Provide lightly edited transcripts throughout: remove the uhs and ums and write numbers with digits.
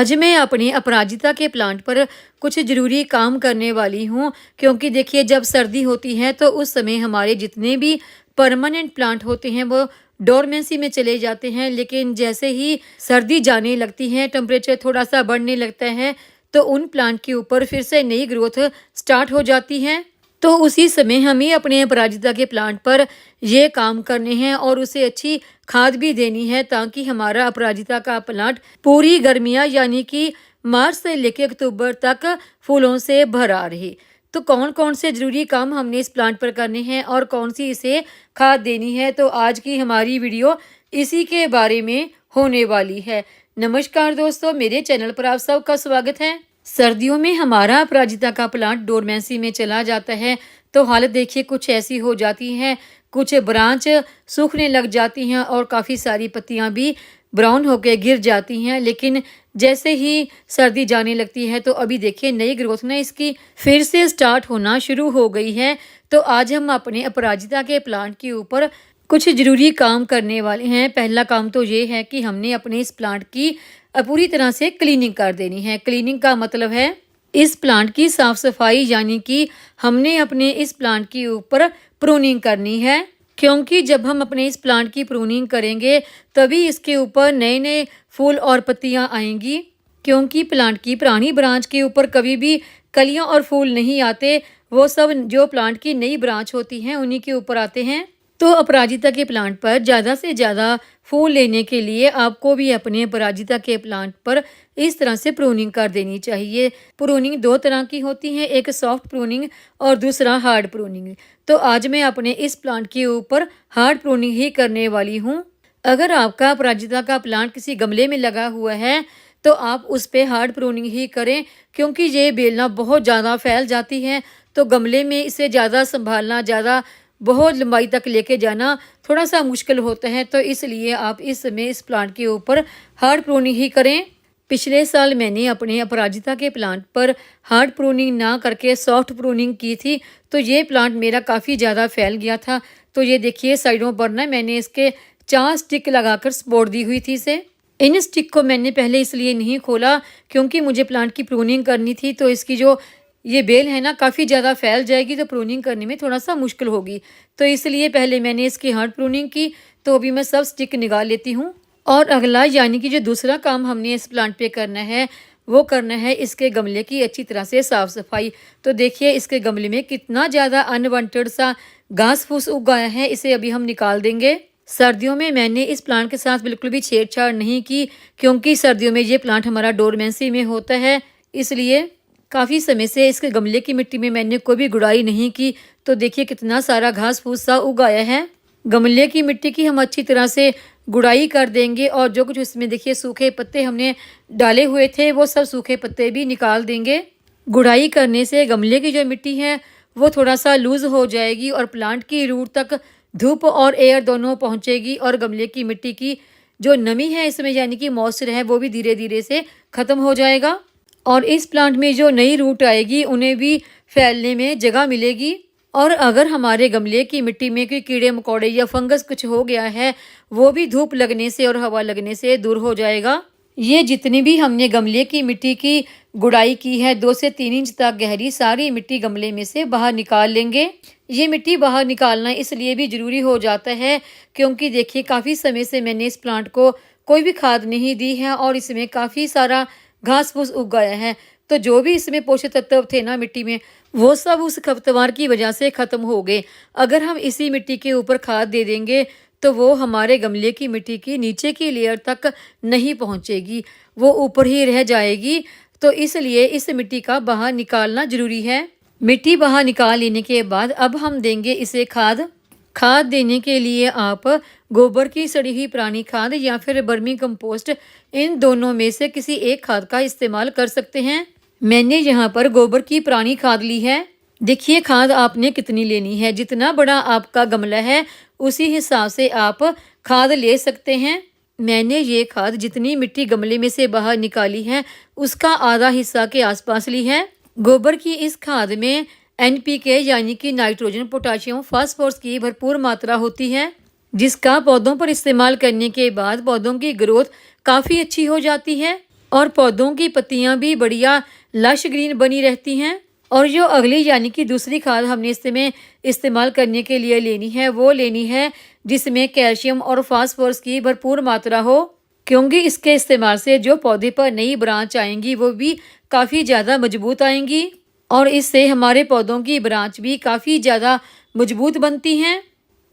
आज मैं अपने अपराजिता के प्लांट पर कुछ ज़रूरी काम करने वाली हूँ, क्योंकि देखिए जब सर्दी होती है तो उस समय हमारे जितने भी परमानेंट प्लांट होते हैं वो डोरमेंसी में चले जाते हैं। लेकिन जैसे ही सर्दी जाने लगती है, टेम्परेचर थोड़ा सा बढ़ने लगता है, तो उन प्लांट के ऊपर फिर से नई ग्रोथ स्टार्ट हो जाती है। तो उसी समय हमें अपने अपराजिता के प्लांट पर ये काम करने हैं और उसे अच्छी खाद भी देनी है, ताकि हमारा अपराजिता का प्लांट पूरी गर्मियाँ यानी कि मार्च से लेकर अक्टूबर तक फूलों से भरा रहे। तो कौन कौन से ज़रूरी काम हमने इस प्लांट पर करने हैं और कौन सी इसे खाद देनी है, तो आज की हमारी वीडियो इसी के बारे में होने वाली है। नमस्कार दोस्तों, मेरे चैनल पर आप सबका स्वागत है। सर्दियों में हमारा अपराजिता का प्लांट डोरमेंसी में चला जाता है, तो हालत देखिए कुछ ऐसी हो जाती है, कुछ ब्रांच सूखने लग जाती हैं और काफ़ी सारी पत्तियां भी ब्राउन होकर गिर जाती हैं। लेकिन जैसे ही सर्दी जाने लगती है तो अभी देखिए नई ग्रोथ ना इसकी फिर से स्टार्ट होना शुरू हो गई है। तो आज हम अपने अपराजिता के प्लांट के ऊपर कुछ ज़रूरी काम करने वाले हैं। पहला काम तो ये है कि हमने अपने इस प्लांट की पूरी तरह से क्लीनिंग कर देनी है। क्लीनिंग का मतलब है इस प्लांट की साफ सफाई, यानी कि हमने अपने इस प्लांट के ऊपर प्रूनिंग करनी है, क्योंकि जब हम अपने इस प्लांट की प्रूनिंग करेंगे तभी इसके ऊपर नए नए फूल और पत्तियां आएंगी। क्योंकि प्लांट की पुरानी ब्रांच के ऊपर कभी भी कलियां और फूल नहीं आते, वो सब जो प्लांट की नई ब्रांच होती हैं उन्हीं के ऊपर आते हैं। तो अपराजिता के प्लांट पर ज़्यादा से ज़्यादा फूल लेने के लिए आपको भी अपने अपराजिता के प्लांट पर इस तरह से प्रूनिंग कर देनी चाहिए। प्रूनिंग दो तरह की होती है, एक सॉफ्ट प्रूनिंग और दूसरा हार्ड प्रूनिंग। तो आज मैं अपने इस प्लांट के ऊपर हार्ड प्रूनिंग ही करने वाली हूँ। अगर आपका अपराजिता का प्लांट किसी गमले में लगा हुआ है तो आप उस पर हार्ड प्रूनिंग ही करें, क्योंकि ये बेलना बहुत ज़्यादा फैल जाती है। तो गमले में इसे ज़्यादा संभालना, ज़्यादा बहुत लंबाई तक लेके जाना थोड़ा सा मुश्किल होता है। तो इसलिए आप इस समय इस प्लांट के ऊपर हार्ड प्रूनिंग ही करें। पिछले साल मैंने अपने अपराजिता के प्लांट पर हार्ड प्रूनिंग ना करके सॉफ्ट प्रूनिंग की थी, तो ये प्लांट मेरा काफ़ी ज़्यादा फैल गया था। तो ये देखिए साइडों पर ना मैंने इसके 4 स्टिक लगाकर सपोर्ट दी हुई थी इसे। इन स्टिक को मैंने पहले इसलिए नहीं खोला क्योंकि मुझे प्लांट की प्रूनिंग करनी थी, तो इसकी जो ये बेल है ना काफ़ी ज़्यादा फैल जाएगी, तो प्रूनिंग करने में थोड़ा सा मुश्किल होगी। तो इसलिए पहले मैंने इसकी हार्ड प्रूनिंग की। तो अभी मैं सब स्टिक निकाल लेती हूँ। और अगला यानी कि जो दूसरा काम हमने इस प्लांट पे करना है वो करना है इसके गमले की अच्छी तरह से साफ़ सफाई। तो देखिए इसके गमले में कितना ज़्यादा अनवांटेड सा घास फूस उग गया है, इसे अभी हम निकाल देंगे। सर्दियों में मैंने इस प्लांट के साथ बिल्कुल भी छेड़छाड़ नहीं की, क्योंकि सर्दियों में ये प्लांट हमारा डोरमेंसी में होता है, इसलिए काफ़ी समय से इसके गमले की मिट्टी में मैंने कोई भी गुड़ाई नहीं की। तो देखिए कितना सारा घास फूस सा उग आया है। गमले की मिट्टी की हम अच्छी तरह से गुड़ाई कर देंगे और जो कुछ इसमें देखिए सूखे पत्ते हमने डाले हुए थे वो सब सूखे पत्ते भी निकाल देंगे। गुड़ाई करने से गमले की जो मिट्टी है वो थोड़ा सा लूज़ हो जाएगी और प्लांट की रूट तक धूप और एयर दोनों पहुँचेगी और गमले की मिट्टी की जो नमी है इसमें यानी कि मॉइस्चर है वो भी धीरे धीरे से ख़त्म हो जाएगा। और इस प्लांट में जो नई रूट आएगी उन्हें भी फैलने में जगह मिलेगी। और अगर हमारे गमले की मिट्टी में कोई कीड़े मकोड़े या फंगस कुछ हो गया है वो भी धूप लगने से और हवा लगने से दूर हो जाएगा। ये जितनी भी हमने गमले की मिट्टी की गुड़ाई की है 2 से 3 इंच तक गहरी, सारी मिट्टी गमले में से बाहर निकाल लेंगे। ये मिट्टी बाहर निकालना इसलिए भी ज़रूरी हो जाता है क्योंकि देखिए काफ़ी समय से मैंने इस प्लांट को कोई भी खाद नहीं दी है और इसमें काफ़ी सारा घास फूस उग गया है। तो जो भी इसमें पोषक तत्व थे ना मिट्टी में वो सब उस खरपतवार की वजह से ख़त्म हो गए। अगर हम इसी मिट्टी के ऊपर खाद दे देंगे तो वो हमारे गमले की मिट्टी की नीचे की लेयर तक नहीं पहुंचेगी, वो ऊपर ही रह जाएगी। तो इसलिए इस मिट्टी का बाहर निकालना ज़रूरी है। मिट्टी बाहर निकाल लेने के बाद अब हम देंगे इसे खाद। खाद देने के लिए आप गोबर की सड़ी हुई पुरानी खाद या फिर वर्मी कंपोस्ट, इन दोनों में से किसी एक खाद का इस्तेमाल कर सकते हैं। मैंने यहाँ पर गोबर की पुरानी खाद ली है। देखिए खाद आपने कितनी लेनी है, जितना बड़ा आपका गमला है उसी हिसाब से आप खाद ले सकते हैं। मैंने ये खाद जितनी मिट्टी गमले में से बाहर निकाली है उसका आधा हिस्सा के आसपास ली है। गोबर की इस खाद में NPK यानी कि नाइट्रोजन, पोटाशियम, फास्फोरस की भरपूर मात्रा होती है, जिसका पौधों पर इस्तेमाल करने के बाद पौधों की ग्रोथ काफ़ी अच्छी हो जाती है। और पौधों की पत्तियां भी बढ़िया लश ग्रीन बनी रहती हैं। और जो अगली यानी कि दूसरी खाद हमने इसमें इस्तेमाल करने के लिए लेनी है वो लेनी है जिसमें कैल्शियम और फास्फोरस की भरपूर मात्रा हो, क्योंकि इसके इस्तेमाल से जो पौधे पर नई ब्रांच आएंगी वो भी काफ़ी ज़्यादा मजबूत आएंगी और इससे हमारे पौधों की ब्रांच भी काफ़ी ज़्यादा मजबूत बनती हैं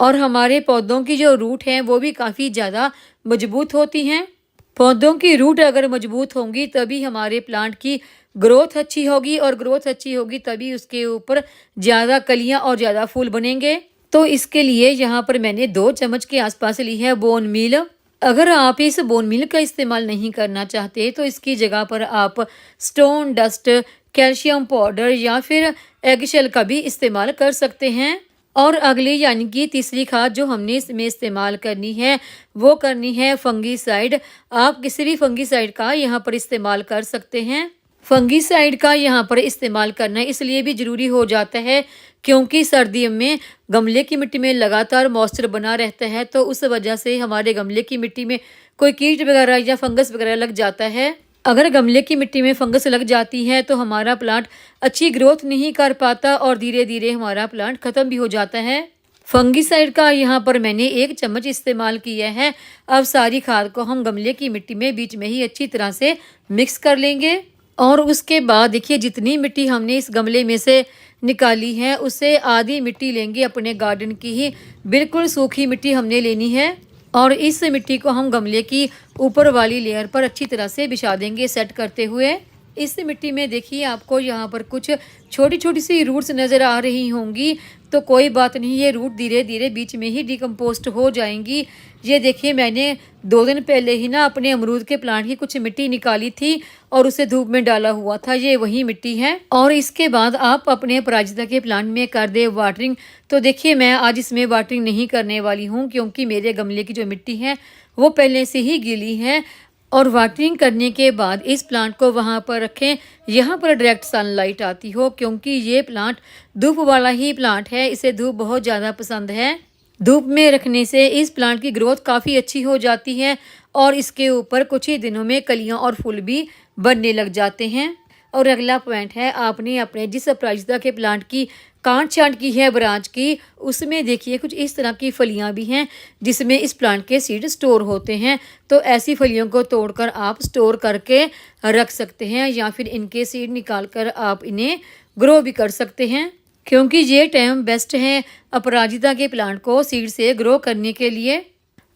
और हमारे पौधों की जो रूट हैं वो भी काफ़ी ज़्यादा मजबूत होती हैं। पौधों की रूट अगर मजबूत होंगी तभी हमारे प्लांट की ग्रोथ अच्छी होगी और ग्रोथ अच्छी होगी तभी उसके ऊपर ज़्यादा कलियां और ज़्यादा फूल बनेंगे। तो इसके लिए यहाँ पर मैंने 2 चम्मच के आसपास ली है बोन मील। अगर आप इस बोन मील का इस्तेमाल नहीं करना चाहते तो इसकी जगह पर आप स्टोन डस्ट, कैल्शियम पाउडर या फिर एग शेल का भी इस्तेमाल कर सकते हैं। और अगली यानी कि तीसरी खाद जो हमने इसमें इस्तेमाल करनी है वो करनी है फंगीसाइड। आप किसी भी फंगीसाइड का यहाँ पर इस्तेमाल कर सकते हैं। फंगीसाइड का यहाँ पर इस्तेमाल करना इसलिए भी ज़रूरी हो जाता है क्योंकि सर्दियों में गमले की मिट्टी में लगातार मॉइस्चर बना रहता है, तो उस वजह से हमारे गमले की मिट्टी में कोई कीट वगैरह या फंगस वगैरह लग जाता है। अगर गमले की मिट्टी में फंगस लग जाती है तो हमारा प्लांट अच्छी ग्रोथ नहीं कर पाता और धीरे धीरे हमारा प्लांट ख़त्म भी हो जाता है। फंगीसाइड का यहाँ पर मैंने 1 चम्मच इस्तेमाल किया है। अब सारी खाद को हम गमले की मिट्टी में बीच में ही अच्छी तरह से मिक्स कर लेंगे और उसके बाद देखिए जितनी मिट्टी हमने इस गमले में से निकाली है उससे आधी मिट्टी लेंगे अपने गार्डन की ही, बिल्कुल सूखी मिट्टी हमने लेनी है और इस मिट्टी को हम गमले की ऊपर वाली लेयर पर अच्छी तरह से बिछा देंगे सेट करते हुए। इस मिट्टी में देखिए आपको यहाँ पर कुछ छोटी छोटी सी रूट्स नज़र आ रही होंगी, तो कोई बात नहीं, ये रूट धीरे धीरे बीच में ही डिकम्पोस्ट हो जाएंगी। ये देखिए मैंने 2 दिन पहले ही ना अपने अमरूद के प्लांट की कुछ मिट्टी निकाली थी और उसे धूप में डाला हुआ था, ये वही मिट्टी है। और इसके बाद आप अपने अपराजिता के प्लांट में कर दे वाटरिंग। तो देखिए मैं आज इसमें वाटरिंग नहीं करने वाली हूँ क्योंकि मेरे गमले की जो मिट्टी है वो पहले से ही गीली है। और वाटरिंग करने के बाद इस प्लांट को वहाँ पर रखें यहाँ पर डायरेक्ट सनलाइट आती हो, क्योंकि ये प्लांट धूप वाला ही प्लांट है, इसे धूप बहुत ज़्यादा पसंद है। धूप में रखने से इस प्लांट की ग्रोथ काफ़ी अच्छी हो जाती है और इसके ऊपर कुछ ही दिनों में कलियाँ और फूल भी बनने लग जाते हैं। और अगला पॉइंट है, आपने अपने जिस अपराजिता के प्लांट की काट छांट की है ब्रांच की, उसमें देखिए कुछ इस तरह की फलियां भी हैं जिसमें इस प्लांट के सीड स्टोर होते हैं। तो ऐसी फलियों को तोड़कर आप स्टोर करके रख सकते हैं या फिर इनके सीड निकालकर आप इन्हें ग्रो भी कर सकते हैं, क्योंकि ये टाइम बेस्ट है अपराजिता के प्लांट को सीड से ग्रो करने के लिए।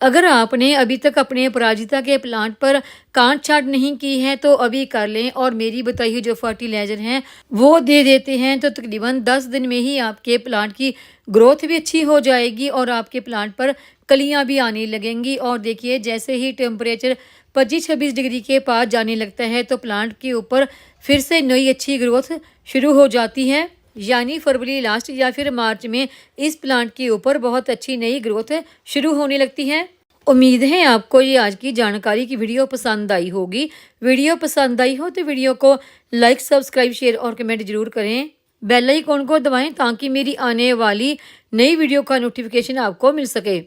अगर आपने अभी तक अपने अपराजिता के प्लांट पर काट छांट नहीं की है तो अभी कर लें और मेरी बताई हुई जो फर्टिलाइज़र हैं वो दे देते हैं, तो तकरीबन 10 दिन में ही आपके प्लांट की ग्रोथ भी अच्छी हो जाएगी और आपके प्लांट पर कलियां भी आने लगेंगी। और देखिए जैसे ही टेम्परेचर 25-26 डिग्री के पास जाने लगता है तो प्लांट के ऊपर फिर से नई अच्छी ग्रोथ शुरू हो जाती है, यानी फरवरी लास्ट या फिर मार्च में इस प्लांट के ऊपर बहुत अच्छी नई ग्रोथ शुरू होने लगती है। उम्मीद है आपको ये आज की जानकारी की वीडियो पसंद आई होगी। वीडियो पसंद आई हो तो वीडियो को लाइक, सब्सक्राइब, शेयर और कमेंट जरूर करें। बेल आइकन को दबाएं ताकि मेरी आने वाली नई वीडियो का नोटिफिकेशन आपको मिल सके।